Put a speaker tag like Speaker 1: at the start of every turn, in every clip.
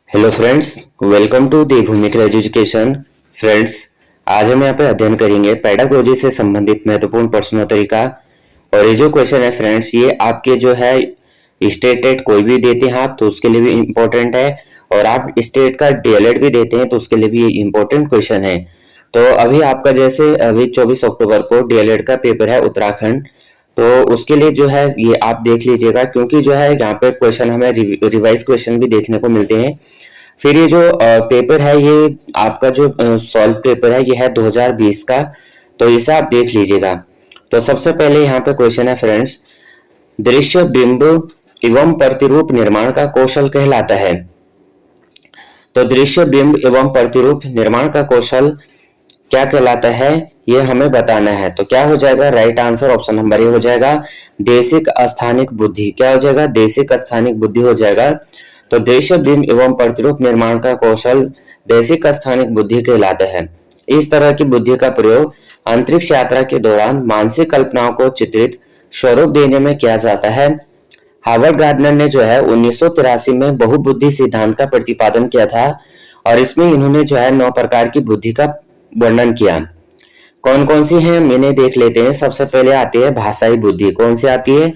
Speaker 1: Hello friends, welcome to the Bhumika education. Friends, आज हम यहाँ पे अध्ययन करेंगे पेडागोजी से संबंधित महत्वपूर्ण प्रश्नोत्तरी का। और ये जो क्वेश्चन है फ्रेंड्स, ये आपके जो है स्टेट टेट कोई भी देते हैं आप तो उसके लिए भी इम्पोर्टेंट है, और आप स्टेट का डीएलएड भी देते हैं तो उसके लिए भी ये इम्पोर्टेंट क्वेश्चन है। तो अभी आपका जैसे अभी 24 अक्टूबर को डीएलएड का पेपर है उत्तराखंड, तो उसके लिए जो है ये आप देख लीजिएगा, क्योंकि जो है यहाँ पे क्वेश्चन हमें रिवाइज क्वेश्चन भी देखने को मिलते हैं। फिर ये जो पेपर है, ये आपका जो सॉल्व पेपर है, ये है 2020 का, तो इसे आप देख लीजिएगा। तो सबसे पहले यहाँ पे क्वेश्चन है फ्रेंड्स, दृश्य बिंब एवं प्रतिरूप निर्माण का कौशल कहलाता है। तो दृश्य बिंब एवं प्रतिरूप निर्माण का कौशल क्या कहलाता है, ये हमें बताना है। तो क्या हो जाएगा, right answer option number A हो जाएगा, देशिक स्थानिक बुद्धि। क्या हो जाएगा, देशिक स्थानिक बुद्धि हो जाएगा। तो दृश्य बिंब एवं प्रतिरूप निर्माण का कौशल देशिक स्थानिक बुद्धि कहलाता है। इस तरह की बुद्धि का प्रयोग अंतरिक्ष यात्रा के दौरान मानसिक कल्पनाओं को चित्रित स्वरूप देने में किया जाता है। हार्वर्ड गार्डनर ने जो है 1983 में बहुबुद्धि सिद्धांत का प्रतिपादन किया था, और इसमें इन्होंने जो है 9 प्रकार की बुद्धि का वर्णन किया। कौन कौन सी है मैंने देख लेते हैं। सबसे पहले आती है भाषाई बुद्धि। कौन सी आती है,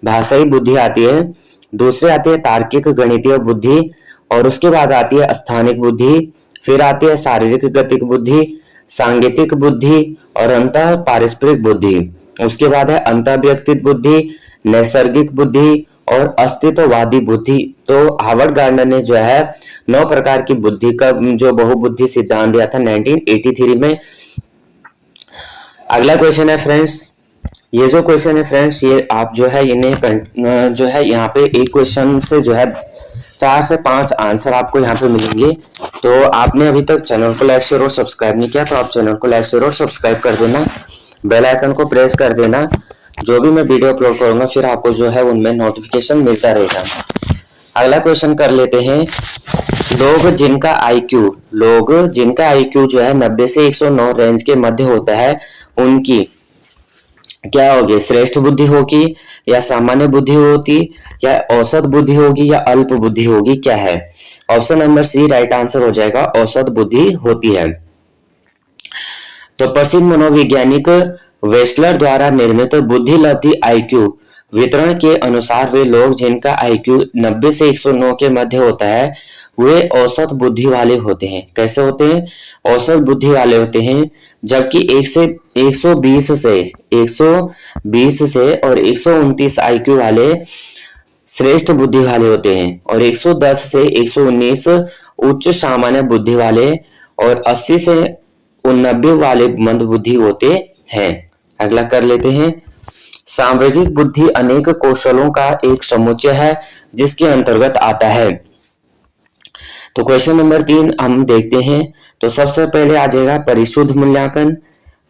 Speaker 1: भाषाई बुद्धि आती है। दूसरी आती है तार्किक गणितीय बुद्धि, और उसके बाद आती है स्थानिक बुद्धि। फिर आती है शारीरिक गतिक बुद्धि, सांगीतिक बुद्धि और अंतः पारस्परिक बुद्धि। उसके बाद है अंतः व्यक्तिक बुद्धि, नैसर्गिक बुद्धि और अस्तित्ववादी बुद्धि। तो हार्वर्ड गार्डनर ने जो है 9 प्रकार की बुद्धि का जो बहुबुद्धि सिद्धांत दिया था 1983 में। अगला क्वेश्चन है फ्रेंड्स, ये जो क्वेश्चन है फ्रेंड्स, ये आप जो है इन्हें जो है यहाँ पे एक क्वेश्चन से जो है 4 से 5 आंसर आपको यहाँ पे मिलेंगे। तो आपने अभी तक चैनल को लाइक शेयर और सब्सक्राइब नहीं किया तो आप चैनल को लाइक शेयर और सब्सक्राइब कर देना, बेल आइकन को प्रेस कर देना। जो भी मैं वीडियो अपलोड करूंगा फिर आपको जो है उनमें नोटिफिकेशन मिलता रहेगा। अगला क्वेश्चन कर लेते हैं, लोग जिनका आईक्यू जो है 90 से 109 रेंज के मध्य होता है, उनकी क्या होगी, श्रेष्ठ बुद्धि होगी या सामान्य बुद्धि होती या औसत बुद्धि होगी या अल्प बुद्धि होगी, क्या है। Option number C right answer हो जाएगा, औसत बुद्धि होती है। तो प्रसिद्ध मनोवैज्ञानिक वेस्लर द्वारा निर्मित बुद्धि लब्धि आईक्यू वितरण के अनुसार वे लोग जिनका आईक्यू 90 से 109 के मध्य होता है वे औसत बुद्धि वाले होते हैं। कैसे होते हैं, औसत बुद्धि वाले होते हैं। जबकि 120 से और 129 आईक्यू वाले श्रेष्ठ बुद्धि वाले होते हैं, और 110 से 119 उच्च सामान्य बुद्धि वाले और 80 से 89 वाले मंद बुद्धि होते हैं। अगला कर लेते हैं, सांवेगिक बुद्धि अनेक कौशलों का एक समुच्चय है जिसके अंतर्गत आता है। तो क्वेश्चन नंबर 3 हम देखते हैं। तो सबसे पहले आ जाएगा परिशुद्ध मूल्यांकन,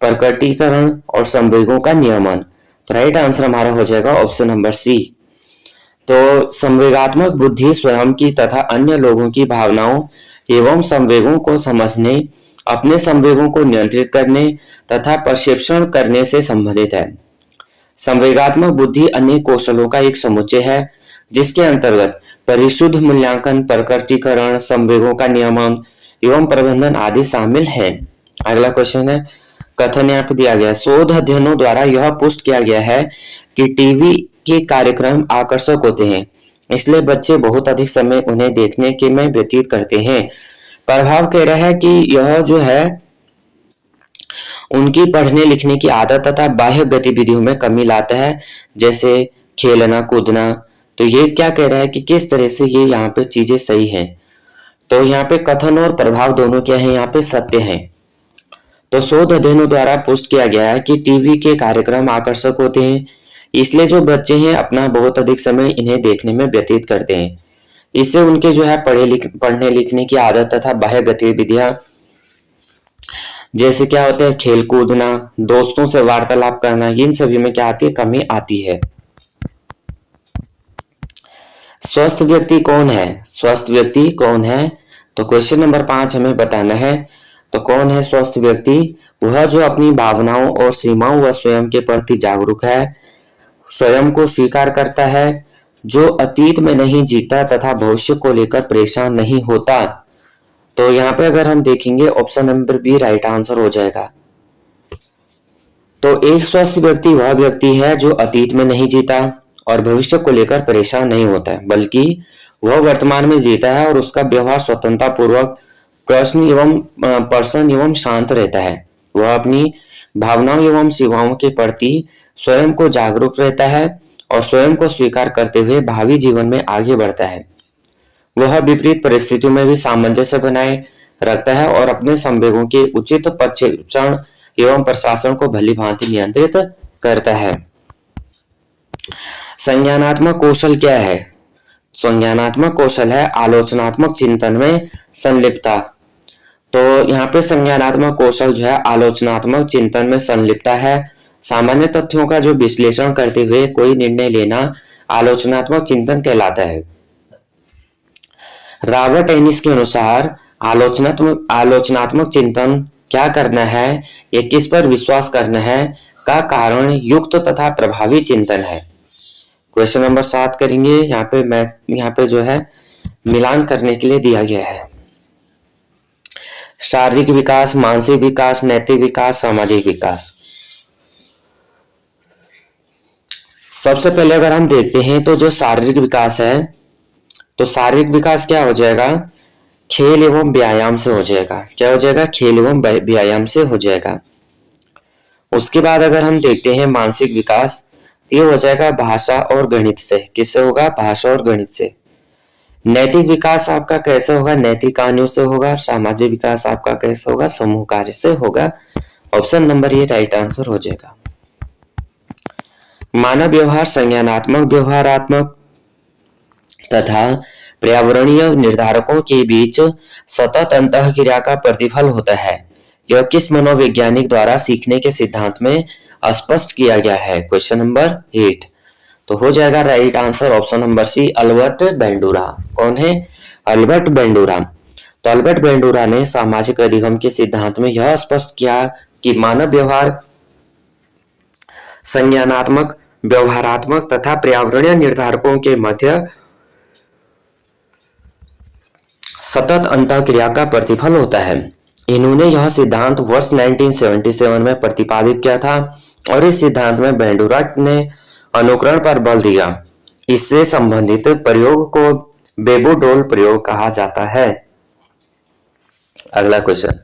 Speaker 1: प्रकटीकरण और संवेगों का नियमन। तो राइट आंसर हमारा हो जाएगा ऑप्शन नंबर सी। तो संवेगात्मक बुद्धि स्वयं की तथा अन्य लोगों की भावनाओं एवं संवेगों को समझने, अपने संवेगों को नियंत्रित करने तथा प्रक्षेपण करने से संबंधित है। संवेगात्मक बुद्धि अनेक कौशलों का एक समुच्चय है जिसके अंतर्गत परिशुद्ध मूल्यांकन, प्रकटीकरण, संवेगों का नियमन एवं प्रबंधन आदि शामिल है। अगला क्वेश्चन है, कथन यहाँ पे दिया गया, शोध अध्ययनों द्वारा यह पुष्ट किया गया है कि टीवी के कार्यक्रम आकर्षक होते हैं, इसलिए बच्चे बहुत अधिक समय उन्हें देखने के में व्यतीत करते हैं। प्रभाव कह रहा है कि यह जो है उनकी पढ़ने लिखने की आदत तथा बाह्य गतिविधियों में कमी लाता है, जैसे खेलना कूदना। तो ये क्या कह रहा है कि किस तरह से ये यहाँ पे चीजें सही हैं। तो यहाँ पे कथन और प्रभाव दोनों क्या है, यहाँ पे सत्य हैं। तो शोध अध्ययनों द्वारा पुष्ट किया गया है कि टीवी के कार्यक्रम आकर्षक होते हैं, इसलिए जो बच्चे हैं अपना बहुत अधिक समय इन्हें देखने में व्यतीत करते हैं। इससे उनके जो है पढ़ने लिखने की आदत तथा बाह्य गतिविधियां जैसे क्या होते हैं, खेल कूदना, दोस्तों से वार्तालाप करना, इन सभी में क्या आती है, कमी आती है। स्वस्थ व्यक्ति कौन है, स्वस्थ व्यक्ति कौन है। तो क्वेश्चन नंबर 5 हमें बताना है। तो कौन है स्वस्थ व्यक्ति, वह जो अपनी भावनाओं और सीमाओं व स्वयं के प्रति जागरूक है, स्वयं को स्वीकार करता है, जो अतीत में नहीं जीता तथा भविष्य को लेकर परेशान नहीं होता। तो यहाँ पे अगर हम देखेंगे option number B right answer हो जाएगा। तो एक स्वस्थ व्यक्ति वह व्यक्ति है जो अतीत में नहीं जीता और भविष्य को लेकर परेशान नहीं होता है, बल्कि वह वर्तमान में जीता है और उसका व्यवहार स्वतंत्रता पूर्वक प्रसन्न एवं शांत रहता है। वह अपनी भावनाओं एवं सेवाओं के प्रति स्वयं को जागरूक रहता है और स्वयं को स्वीकार करते हुए भावी जीवन में आगे बढ़ता है। वह विपरीत परिस्थितियों में भी सामंजस्य बनाए रखता है और अपने संवेगों के उचित प्रशिक्षण एवं प्रशासन को भली भांति नियंत्रित करता है। संज्ञानात्मक कौशल क्या है? संज्ञानात्मक कौशल है आलोचनात्मक चिंतन में संलिप्तता। तो यहाँ पे संज्ञानात्मक कौशल जो है आलोचनात्मक चिंतन में संलिप्तता है। सामान्य तथ्यों का जो विश्लेषण करते हुए कोई निर्णय लेना आलोचनात्मक चिंतन कहलाता है। रॉबर्ट एनिस के अनुसार आलोचनात्मक चिंतन क्या करना है या किस पर विश्वास करना है का कारण युक्त तथा प्रभावी चिंतन है। क्वेश्चन नंबर 7 करेंगे। यहाँ पे जो है मिलान करने के लिए दिया गया है। शारीरिक विकास, मानसिक विकास, नैतिक विकास, सामाजिक विकास। सबसे पहले अगर हम देखते हैं तो जो शारीरिक विकास है, तो शारीरिक विकास क्या हो जाएगा? खेल एवं व्यायाम से हो जाएगा। क्या हो जाएगा? खेल एवं व्यायाम से हो जाएगा। उसके बाद अगर हम देखते हैं मानसिक विकास, ये हो जाएगा भाषा और गणित से। किससे होगा? भाषा और गणित से। नैतिक विकास आपका कैसे होगा? नैतिक कहानियों से होगा। सामाजिक विकास आपका कैसे होगा? समूह कार्य से होगा। ऑप्शन नंबर ये राइट आंसर हो जाएगा। मानव व्यवहार संज्ञानात्मक, व्यवहारात्मक तथा पर्यावरणीय निर्धारकों के बीच सतत अंतःक्रिया का प्रतिफल होता है। यह किस मनोवैज्ञानिक द्वारा सीखने के सिद्धांत में स्पष्ट किया गया है? क्वेश्चन नंबर 8 तो हो जाएगा right answer option number C Albert Bandura. कौन है? Albert Bandura. तो अल्बर्ट बेंडूरा ने सामाजिक अधिगम के सिद्धांत में यह स्पष्ट किया कि मानव व्यवहार संज्ञानात्मक, व्यवहारात्मक तथा पर्यावरणीय निर्धारकों के मध्य सतत अंतःक्रिया का प्रतिफल होता है। इन्होंने यह सिद्धांत वर्ष 1977 में प्रतिपादित किया था और इस सिद्धांत में बेंडूरा ने अनुकरण पर बल दिया। इससे संबंधित प्रयोग को बेबोडोल प्रयोग कहा जाता है। अगला क्वेश्चन,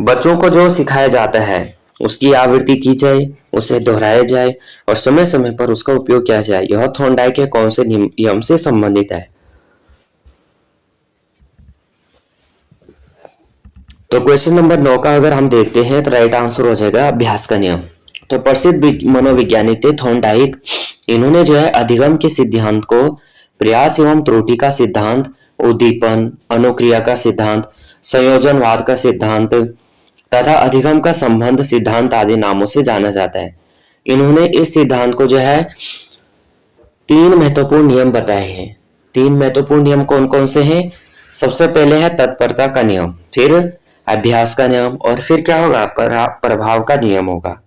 Speaker 1: बच्चों को जो सिखाया जाता है उसकी आवृत्ति की जाए, उसे दोहराया जाए और समय समय पर उसका उपयोग किया जाए। यह थॉर्नडाइक के कौन से नियम से संबंधित है? तो क्वेश्चन नंबर 9 का अगर हम देखते हैं तो राइट आंसर हो जाएगा अभ्यास का नियम। तो प्रसिद्ध मनोवैज्ञानिक थे थॉर्नडाइक। इन्होंने जो है अधिगम के सिद्धांत को प्रयास एवं त्रुटि का सिद्धांत, उद्दीपन, अनुक्रिया का सिद्धांत, संयोजनवाद का सिद्धांत तथा अधिगम का संबंध सिद्धांत आदि नामों से जाना जाता है। इन्होंने इस सिद्धांत को जो है 3 महत्वपूर्ण नियम बताए हैं। 3 महत्वपूर्ण नियम कौन कौन से हैं? सबसे पहले है तत्परता का नियम, फिर अभ्यास का नियम और फिर क्या होगा? प्रभाव का नियम होगा।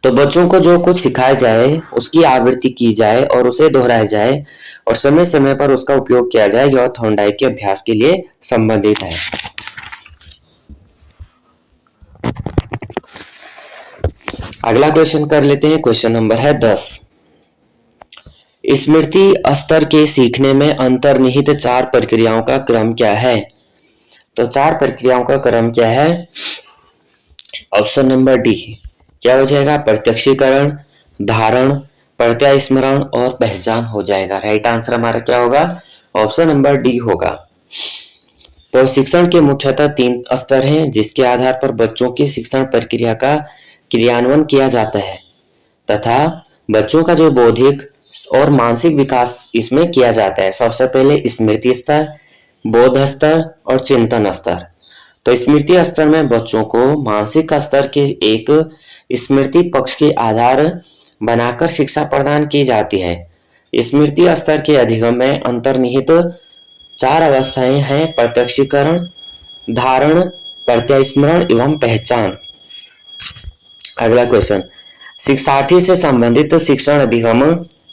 Speaker 1: तो बच्चों को जो कुछ सिखाया जाए उसकी आवृत्ति की जाए और उसे दोहराया जाए और समय समय पर उसका उपयोग किया जाए, यह थॉर्नडाइक के अभ्यास के लिए संबंधित है। अगला क्वेश्चन कर लेते हैं। क्वेश्चन नंबर है 10। स्मृति स्तर के सीखने में अंतर्निहित 4 प्रक्रियाओं का क्रम क्या है? तो 4 प्रक्रियाओं का क्रम क्या है? ऑप्शन नंबर डी क्या हो जाएगा? प्रत्यक्षीकरण, धारण, प्रत्यास्मरण और पहचान हो जाएगा। राइट आंसर हमारा क्या होगा? ऑप्शन नंबर डी होगा। तो शिक्षण के मुख्यतः 3 स्तर हैं जिसके आधार पर बच्चों की शिक्षण प्रक्रिया का क्रियान्वयन किया जाता है तथा बच्चों का जो बौद्धिक और मानसिक विकास इसमें किया जाता है। सबसे पहले स्मृति स्तर, बोध स्तर और चिंतन स्तर। तो स्मृति स्तर में बच्चों को मानसिक स्तर के एक स्मृति पक्ष के आधार बनाकर शिक्षा प्रदान की जाती है। स्मृति स्तर के अधिगम में अंतर्निहित 4 अवस्थाएं हैं: प्रत्यक्षीकरण, धारण, प्रत्यास्मरण एवं पहचान। अगला क्वेश्चन, शिक्षार्थी से संबंधित शिक्षण अधिगम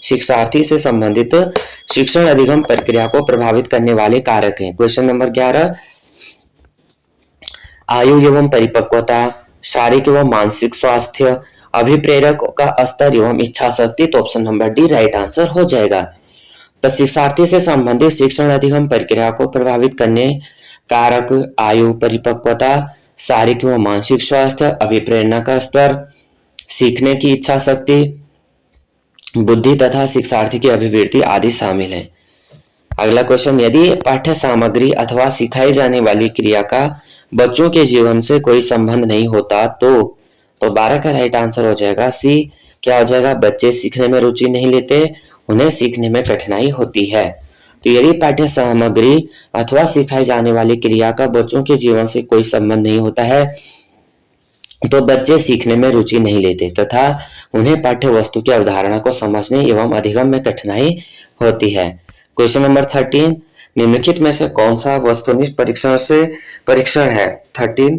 Speaker 1: शिक्षार्थी से संबंधित शिक्षण अधिगम प्रक्रिया को प्रभावित करने वाले कारक हैं। क्वेश्चन नंबर 11, आयु एवं परिपक्वता, शारीरिक एवं मानसिक स्वास्थ्य, अभिप्रेरक का स्तर एवं इच्छा शक्ति। तो option number D right answer हो जाएगा। तो शिक्षार्थी से संबंधित शिक्षण अधिगम प्रक्रिया को प्रभावित करने कारक आयु, परिपक्वता, शारीरिक एवं मानसिक स्वास्थ्य, अभिप्रेरणा का स्तर, सीखने की इच्छा शक्ति, बुद्धि तथा शिक्षार्थी की अभिवृत्ति आदि शामिल है। अगला क्वेश्चन, यदि पाठ्य सामग्री अथवा सिखाई जाने वाली क्रिया का बच्चों के जीवन से कोई संबंध नहीं होता तो 12 का राइट आंसर हो जाएगा सी। क्या हो जाएगा? बच्चे सीखने में रुचि नहीं लेते, उन्हें सीखने में कठिनाई होती है। तो यदि पाठ्य सामग्री अथवा सिखाई जाने वाली क्रिया का बच्चों के जीवन से कोई संबंध नहीं होता है तो बच्चे सीखने में रुचि नहीं लेते तथा उन्हें पाठ्य वस्तु की अवधारणा को समझने एवं अधिगम में कठिनाई होती है। क्वेश्चन नंबर 13, निम्नलिखित में से कौन सा वस्तुनिष्ठ परीक्षण है? 13,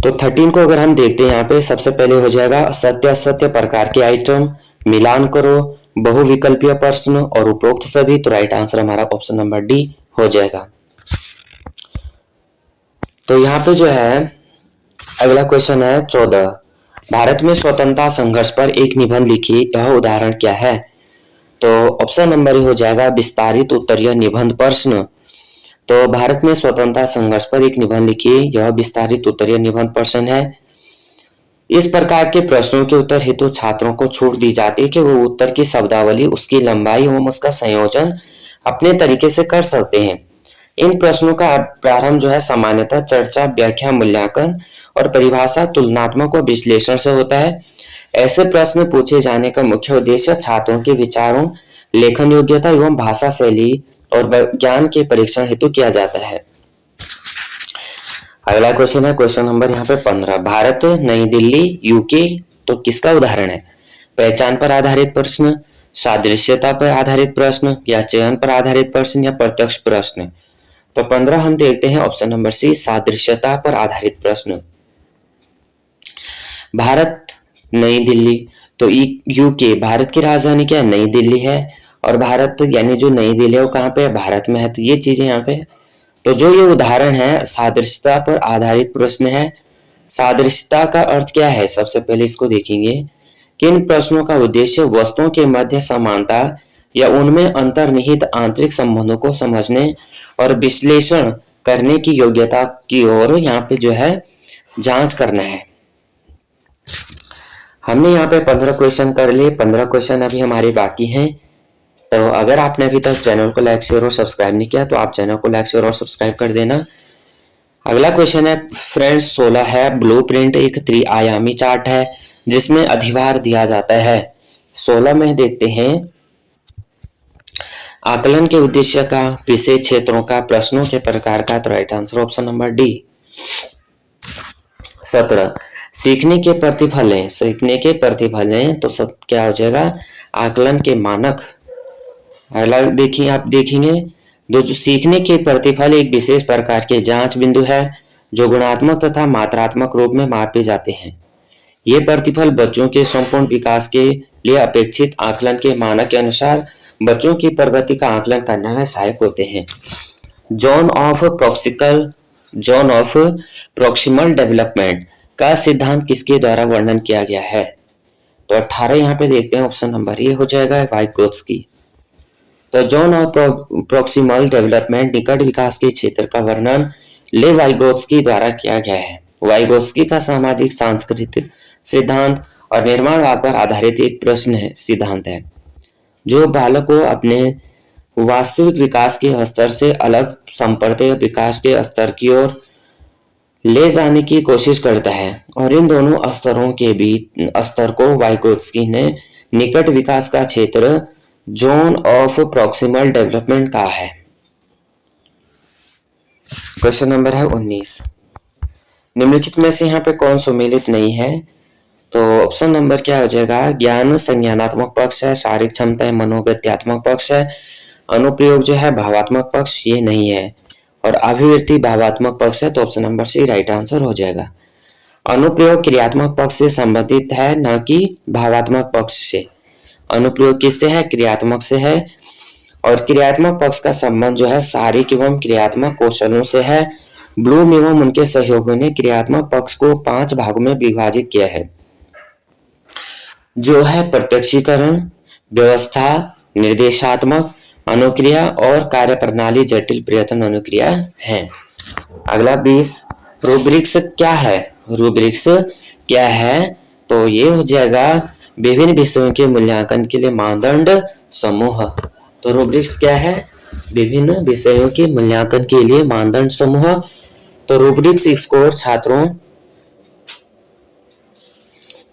Speaker 1: तो 13 को अगर हम देखते हैं यहाँ पे सबसे पहले हो जाएगा सत्य असत्य प्रकार के आइटम, मिलान करो, बहुविकल्पीय प्रश्न और उपरोक्त सभी। तो राइट आंसर हमारा ऑप्शन नंबर डी हो जाएगा। तो यहाँ पे जो है अगला क्वेश्चन है 14, भारत में स्वतंत्रता संघर्ष पर एक निबंध लिखिए, यह उदाहरण क्या है? तो ऑप्शन नंबर हो जाएगा विस्तारित उत्तरीय निबंध प्रश्न। तो भारत में स्वतंत्रता संघर्ष पर एक निबंध लिखिए, यह विस्तारित उत्तरीय निबंध प्रश्न है। इस प्रकार के प्रश्नों के उत्तर हेतु छात्रों को छूट दी जाती है कि वो उत्तर की शब्दावली, उसकी लंबाई एवं उसका संयोजन अपने तरीके से कर सकते हैं। इन प्रश्नों का प्रारंभ जो है सामान्यतः चर्चा, व्याख्या, मूल्यांकन और परिभाषा, तुलनात्मक व विश्लेषण से होता है। ऐसे प्रश्न पूछे जाने का मुख्य उद्देश्य छात्रों के विचारों, लेखन योग्यता एवं भाषा शैली और ज्ञान के परीक्षण हेतु किया जाता है। अगला क्वेश्चन है क्वेश्चन नंबर यहाँ पे 15, भारत, नई दिल्ली, यूके तो किसका उदाहरण है? पहचान पर आधारित प्रश्न, सादृश्यता पर आधारित प्रश्न या चयन पर आधारित प्रश्न या प्रत्यक्ष प्रश्न। तो 15 हम देखते हैं ऑप्शन नंबर सी, सादृश्यता पर आधारित प्रश्न। भारत, नई दिल्ली, तो यूके, भारत की राजधानी क्या है? नई दिल्ली है और भारत यानी जो नई दिल्ली है वो कहाँ पे है? भारत में है। तो ये चीजें यहाँ पे, तो जो ये उदाहरण है सादृश्यता पर आधारित प्रश्न है। सादृश्यता का अर्थ क्या है? सबसे पहले इसको देखेंगे कि इन प्रश्नों का उद्देश्य वस्तुओं के मध्य समानता या उनमें अंतर्निहित आंतरिक संबंधों को समझने और विश्लेषण करने की योग्यता की ओर यहाँ पे जो है जांच करना है। हमने यहाँ पे 15 क्वेश्चन कर लिए, 15 क्वेश्चन अभी हमारे बाकी हैं। तो अगर आपने अभी तक चैनल को लाइक, शेयर और सब्सक्राइब नहीं किया तो आप चैनल को लाइक, शेयर और सब्सक्राइब कर देना। अगला क्वेश्चन है फ्रेंड्स 16 है, ब्लूप्रिंट एक त्रिआयामी चार्ट है जिसमें अधिभार दिया जाता है। 16 में देखते हैं आकलन के उद्देश्य का, विशेष क्षेत्रों का, प्रश्नों के प्रकार का। तो right answer option number D. 17, सीखने के प्रतिफल हैं, सीखने के प्रतिफल हैं तो सब क्या हो जाएगा? आकलन के मानक। अगला देखिए, आप देखेंगे जो सीखने के प्रतिफल एक विशेष प्रकार के जांच बिंदु है जो गुणात्मक तथा मात्रात्मक रूप में मापे जाते हैं। ये प्रतिफल बच्चों के संपूर्ण विकास के लिए अपेक्षित आकलन के मानक के अनुसार बच्चों की प्रगति का आकलन करने में सहायक होते हैं। जोन ऑफ प्रोक्सिमल डेवलपमेंट का सिद्धांत किसके द्वारा वर्णन किया गया है? तो 18 यहाँ पे देखते हैं ऑप्शन नंबर ए हो जाएगा वाइगोत्स्की। तो जोन ऑफ प्रोक्सिमल डेवलपमेंट, निकट विकास के क्षेत्र का वर्णन ले वाइगोत्स्की द्वारा किया गया है। वाइगोत्स्की का सामाजिक सांस्कृतिक सिद्धांत और निर्माणवाद पर आधारित एक प्रश्न है सिद्धांत है जो बालक को अपने वास्तविक विकास के स्तर से अलग संपर्दीय विकास के स्तर की ओर ले जाने की कोशिश करता है और इन दोनों स्तरों के बीच स्तर को वाइगोत्स्की ने निकट विकास का क्षेत्र जोन ऑफ प्रोक्सिमल डेवलपमेंट कहा है। क्वेश्चन नंबर है 19, निम्नलिखित में से यहाँ पे कौन सुमेलित नहीं है? तो ऑप्शन नंबर क्या हो जाएगा? ज्ञान संज्ञानात्मक पक्ष है, शारीरिक क्षमता है मनोगत्यात्मक पक्ष है, अनुप्रयोग जो है भावात्मक पक्ष ये नहीं है। और अभिवृत्ति भावात्मक पक्ष है, तो option number C right answer हो जाएगा। अनुप्रयोग क्रियात्मक पक्ष से संबंधित है, न कि भावात्मक पक्ष से। अनुप्रयोग किससे है? क्रियात्मक से है। और क्रियात्मक पक्ष का संबंध जो है शारीरिक एवं क्रियात्मक कौशलों से है। ब्लूम एवं उनके सहयोगियों ने क्रियात्मक पक्ष को 5 भागों में विभाजित किया है, जो है प्रत्यक्षीकरण, व्यवस्था, निर्देशात्मक अनुक्रिया और कार्यप्रणाली जटिल प्रयत्न अनुक्रिया है। अगला 20, रूब्रिक्स क्या है? रूब्रिक्स क्या है? तो ये हो जाएगा विभिन्न विषयों के मूल्यांकन के लिए मानदंड समूह। तो रूब्रिक्स क्या है? विभिन्न विषयों के मूल्यांकन के लिए मानदंड समूह। तो रूब्रिक्स स्कोर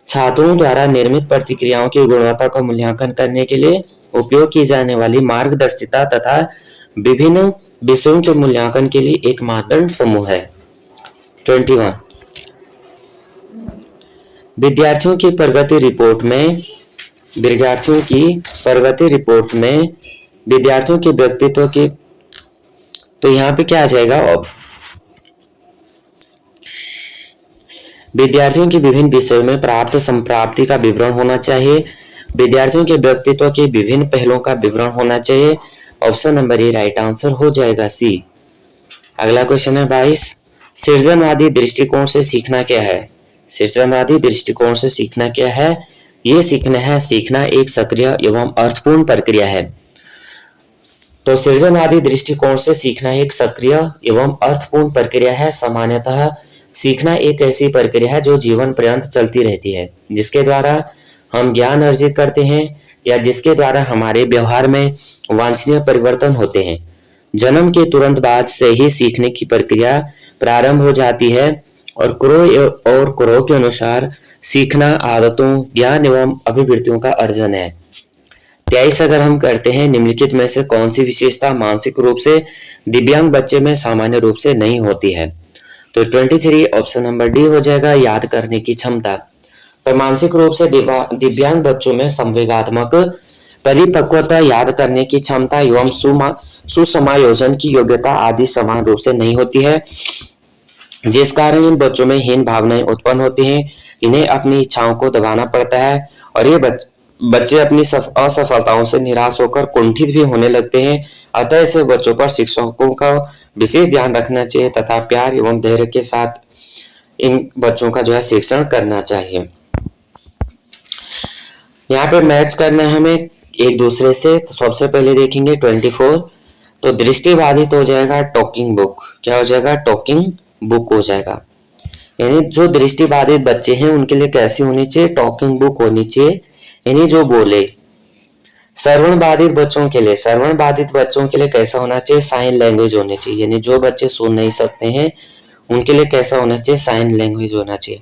Speaker 1: छात्रों द्वारा निर्मित प्रतिक्रियाओं की गुणवत्ता का मूल्यांकन करने के लिए उपयोग की जाने वाली मार्गदर्शिता तथा विभिन्न विषयों के मूल्यांकन के लिए एक मानदंड समूह है। 21, विद्यार्थियों की प्रगति रिपोर्ट में विद्यार्थियों के व्यक्तित्व की, तो यहाँ पे क्या आ जाएगा? विद्यार्थियों के विभिन्न विषयों में प्राप्त संप्राप्ति का विवरण होना चाहिए। विद्यार्थियों के व्यक्तित्व के विभिन्न पहलुओं का विवरण होना चाहिए। Option number A right answer हो जाएगा, सी। अगला क्वेश्चन है 22, सृजनवादी दृष्टिकोण से सीखना क्या है? सृजनवादी दृष्टिकोण से सीखना क्या है? ये सीखना एक सक्रिय एवं अर्थपूर्ण प्रक्रिया है। तो सृजनवादी दृष्टिकोण से सीखना एक सक्रिय एवं अर्थपूर्ण प्रक्रिया है। सामान्यतः सीखना एक ऐसी प्रक्रिया है जो जीवन पर्यंत चलती रहती है, जिसके द्वारा हम ज्ञान अर्जित करते हैं या जिसके द्वारा हमारे व्यवहार में वांछनीय परिवर्तन होते हैं। जन्म के तुरंत बाद से ही सीखने की प्रक्रिया प्रारंभ हो जाती है और क्रो के अनुसार सीखना आदतों, ज्ञान एवं अभिवृत्तियों का अर्जन है। 23, अगर हम करते हैं, निम्नलिखित में से कौन सी विशेषता मानसिक रूप से दिव्यांग बच्चे में सामान्य रूप से नहीं होती है? तो 23 ऑप्शन नंबर डी हो जाएगा, याद करने की क्षमता। तो मानसिक रूप से दिव्यांग बच्चों में संवेगात्मक परिपक्वता, याद करने की क्षमता एवं सुसमायोजन की योग्यता आदि समान रूप से नहीं होती है, जिस कारण इन बच्चों में हीन भावनाएं उत्पन्न होती हैं। इन्हें अपनी इच्छाओं को दबाना पड़ता है और ये बच्चे अपनी असफलताओं से निराश होकर कुंठित भी होने लगते हैं। अतः ऐसे बच्चों पर शिक्षकों का विशेष ध्यान रखना चाहिए तथा प्यार एवं धैर्य के साथ इन बच्चों का जो है शिक्षण करना चाहिए। यहाँ पे मैच करना है हमें एक दूसरे से। तो सबसे पहले देखेंगे 24, तो दृष्टिबाधित हो जाएगा टॉकिंग बुक। क्या हो जाएगा? टॉकिंग बुक हो जाएगा। यानी जो दृष्टिबाधित बच्चे हैं उनके लिए कैसी होनी चाहिए? टॉकिंग बुक होनी चाहिए, यानी जो बोले। श्रवण बाधित बच्चों के लिए कैसा होना चाहिए? साइन लैंग्वेज होनी चाहिए, यानी जो बच्चे सुन नहीं सकते हैं उनके लिए कैसा होना चाहिए? साइन लैंग्वेज होना चाहिए।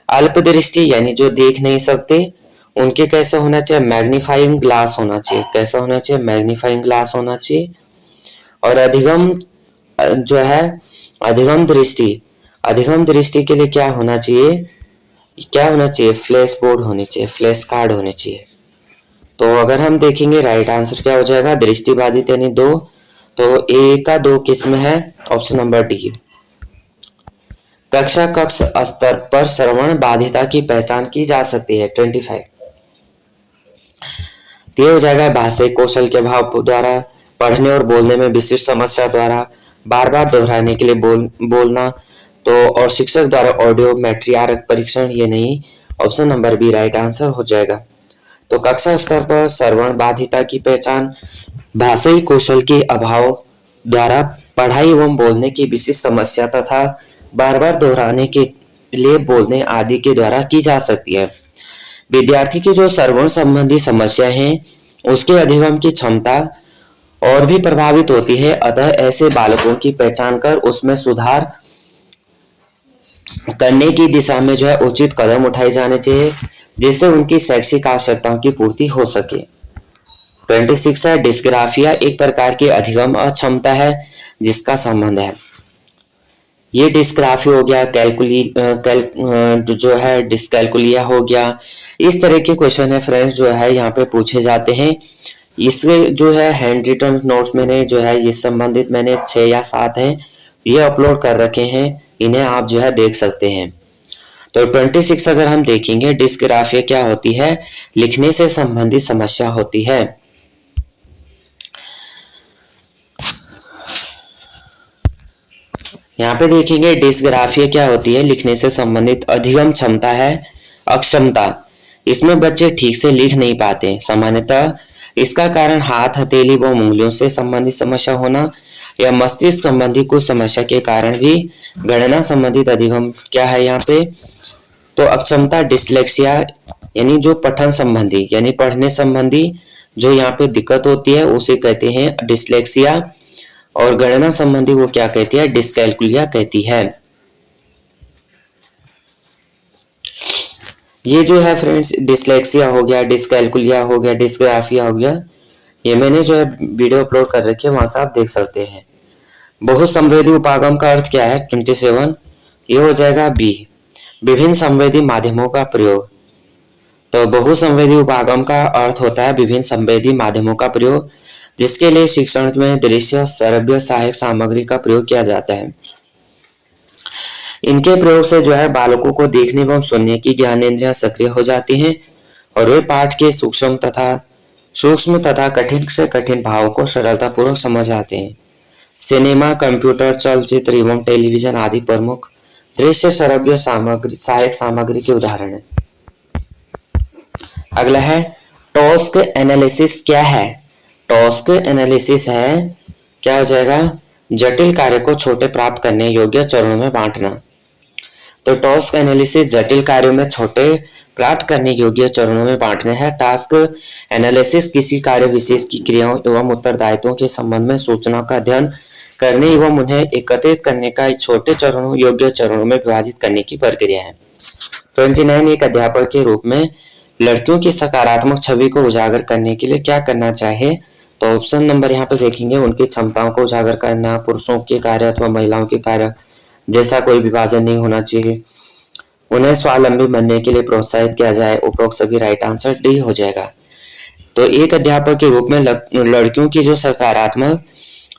Speaker 1: अल्प दृष्टि यानी जो देख नहीं सकते उनके कैसा होना चाहिए? मैग्नीफाइंग ग्लास होना चाहिए। कैसा होना चाहिए? मैग्नीफाइंग ग्लास होना चाहिए। और अधिगम दृष्टि के लिए क्या होना चाहिए? फ्लैश बोर्ड होनी चाहिए, फ्लैश कार्ड होनी चाहिए। तो अगर हम देखेंगे राइट आंसर क्या हो जाएगा? दृष्टिबाधित यानी 2, तो ए का 2 किस्म है, ऑप्शन नंबर डी। कक्ष स्तर पर श्रवण बाधिता की पहचान की जा सकती है। 25, ये हो जाएगा भाषिक कौशल के अभाव द्वारा, पढ़ने और बोलने में विशिष्ट समस्या द्वारा, बार बार दोहराने के लिए बोलना, तो और शिक्षक द्वारा ऑडियो मेट्रियार्क परीक्षण। ये नहीं, option number B right answer हो जाएगा। तो कक्षा स्तर पर श्रवण बाधिता की पहचान भाषाई कौशल के अभाव द्वारा, पढ़ाई एवं बोलने की विशिष्ट समस्या तथा बार बार दोहराने के लिए बोलने आदि के द्वारा की जा सकती है। विद्यार्थी की जो श्रवण संबंधी समस्या है उसके अधिगम की क्षमता और भी प्रभावित होती है। अतः ऐसे बालकों की पहचान कर उसमें सुधार करने की दिशा में जो है उचित कदम उठाए जाने चाहिए, जिससे उनकी शैक्षिक आवश्यकताओं की पूर्ति हो सके। 26 है डिस्ग्राफिया, एक प्रकार की अधिगम अक्षमता है जिसका संबंध है। ये डिस्ग्राफिया हो गया, जो है डिस्कैलकुलिया हो गया। इस तरह के क्वेश्चन है फ्रेंड्स जो है यहाँ पे पूछे जाते हैं। इसके जो है हैंड रिटन नोट्स मैंने जो है ये संबंधित मैंने 6 या 7 हैं ये अपलोड कर रखे हैं, इन्हें आप जो है देख सकते हैं। तो 26 अगर हम देखेंगे, डिस्ग्राफिया क्या होती है, लिखने से संबंधित समस्या होती है। यहाँ पे देखेंगे डिस्ग्राफिया क्या होती है, लिखने से संबंधित अधिगम क्षमता है अक्षमता, इसमें बच्चे ठीक से लिख नहीं पाते। सामान्यतः इसका कारण हाथ, हथेली व उंगलियों से संबंधित समस्या होना या मस्तिष्क संबंधी कुछ समस्या के कारण भी गणना संबंधित अधिगम क्या है यहाँ पे, तो अक्षमता डिस्लेक्सिया यानी जो पठन संबंधी यानी पढ़ने संबंधी जो यहाँ पे दिक्कत होती है उसे कहते हैं डिस्लेक्सिया, और गणना संबंधी वो क्या कहती है, डिस्कैल्कुलिया कहती है। ये जो है फ्रेंड्स डिस्लेक्सिया हो गया, डिस्कैल्कुलिया हो गया, डिस्ग्राफिया हो गया, ये मैंने जो है वीडियो अपलोड कर रखी है, वहां से आप देख सकते हैं। बहु संवेदी उपागम का अर्थ क्या है 27, ये हो जाएगा बी, विभिन्न संवेदी माध्यमों का प्रयोग। तो बहु संवेदी उपागम का अर्थ होता है विभिन्न संवेदी माध्यमों का प्रयोग, जिसके लिए शिक्षण में दृश्य, श्रव्य, सहायक सामग्री का प्रयोग किया जाता है। इनके प्रयोग से जो है बालकों को देखने एवं सुनने की ज्ञानेंद्रियां सक्रिय हो जाती हैं और वे पाठ के सूक्ष्म तथा कठिन से कठिन भावों को सरलतापूर्वक समझ आते हैं। सिनेमा, कंप्यूटर, चलचित्र एवं टेलीविजन आदि प्रमुख दृश्य श्रव्य सामग्री सहायक सामग्री के उदाहरण है। अगला है टॉस्क एनालिसिस क्या है, टॉस्क एनालिसिस है क्या हो जाएगा, जटिल कार्य को छोटे प्राप्त करने योग्य चरणों में बांटना। तो टॉस्क एनालिसिस जटिल कार्यों में छोटे प्राप्त करने योग्य चरणों में बांटने है। टास्क एनालिसिस किसी कार्य विशेष की क्रियाओं एवं उत्तरदायित्वों के संबंध में सूचनाओं का अध्ययन करने एवं उन्हें एकत्रित करने का छोटे चरणों योग्य चरणों में विभाजित करने की प्रक्रिया है। 29 एक अध्यापक के रूप में लड़कियों की सकारात्मक छवि को उजागर करने के लिए क्या करना चाहिए, तो ऑप्शन नंबर यहाँ पे देखेंगे, उनकी क्षमताओं को उजागर करना, पुरुषों के कार्य अथवा महिलाओं के कार्य जैसा कोई विभाजन नहीं होना चाहिए, उन्हें स्वावलंबी बनने के लिए प्रोत्साहित किया जाए। उपरोक्त सभी राइट आंसर डी हो जाएगा। तो एक अध्यापक के रूप में लड़कियों की जो सकारात्मक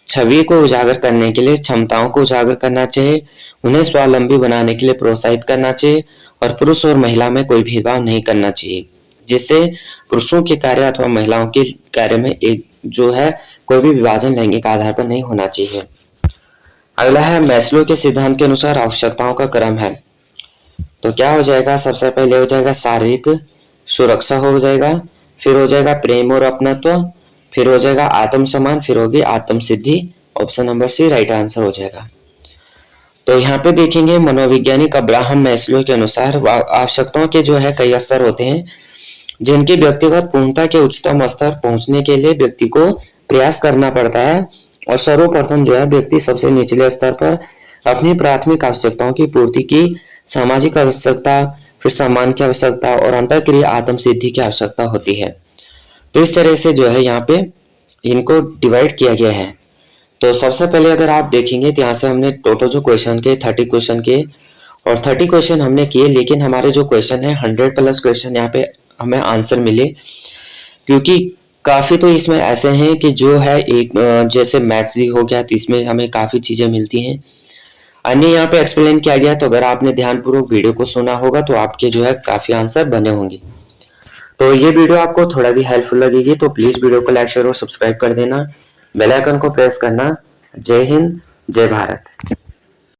Speaker 1: छवि को उजागर करने के लिए क्षमताओं को उजागर करना चाहिए, उन्हें स्वावलंबी बनाने के लिए प्रोत्साहित करना चाहिए और पुरुष और महिला में कोई भेदभाव नहीं करना चाहिए, जिससे पुरुषों के कार्य अथवा महिलाओं के कार्य में एक जो है कोई भी विभाजन लैंगिक आधार पर नहीं होना चाहिए। अगला है मैस्लो के सिद्धांत के अनुसार आवश्यकताओं का क्रम है। तो क्या हो जाएगा, सबसे पहले हो जाएगा शारीरिक सुरक्षा हो जाएगा, फिर हो जाएगा प्रेम और अपनत्व, फिर हो जाएगा आत्म सम्मान, फिर होगी आत्म सिद्धि। Option number C right answer हो जाएगा। तो यहाँ पे देखेंगे मनोवैज्ञानिक अब्राहम मैस्लो के अनुसार आवश्यकताओं के जो है कई स्तर होते हैं, जिनकी व्यक्तिगत पूर्णता के उच्चतम स्तर पहुंचने के लिए व्यक्ति को प्रयास करना पड़ता है, और सर्वप्रथम जो है व्यक्ति सबसे निचले स्तर पर अपनी प्राथमिक आवश्यकताओं की पूर्ति की सामाजिक आवश्यकता, फिर सम्मान की आवश्यकता और अंतःक्रिया आत्म सिद्धि की आवश्यकता होती है। तो इस तरह से जो है यहाँ पे इनको डिवाइड किया गया है। तो सबसे पहले अगर आप देखेंगे तो यहाँ से हमने टोटल जो क्वेश्चन के 30 क्वेश्चन के और 30 क्वेश्चन हमने किए, लेकिन हमारे जो क्वेश्चन है 100+ क्वेश्चन यहाँ पे हमें आंसर मिले, क्योंकि काफ़ी तो इसमें ऐसे हैं कि जो है एक जैसे मैथ्स हो गया तो इसमें हमें काफ़ी चीज़ें मिलती हैं, अन्य यहाँ पे एक्सप्लेन किया गया। तो अगर आपने ध्यानपूर्वक वीडियो को सुना होगा तो आपके जो है काफ़ी आंसर बने होंगे। तो ये वीडियो आपको थोड़ा भी हेल्पफुल लगेगी तो प्लीज़ वीडियो को लाइक, शेयर और सब्सक्राइब कर देना, बेल आइकन को प्रेस करना। जय हिंद, जय भारत।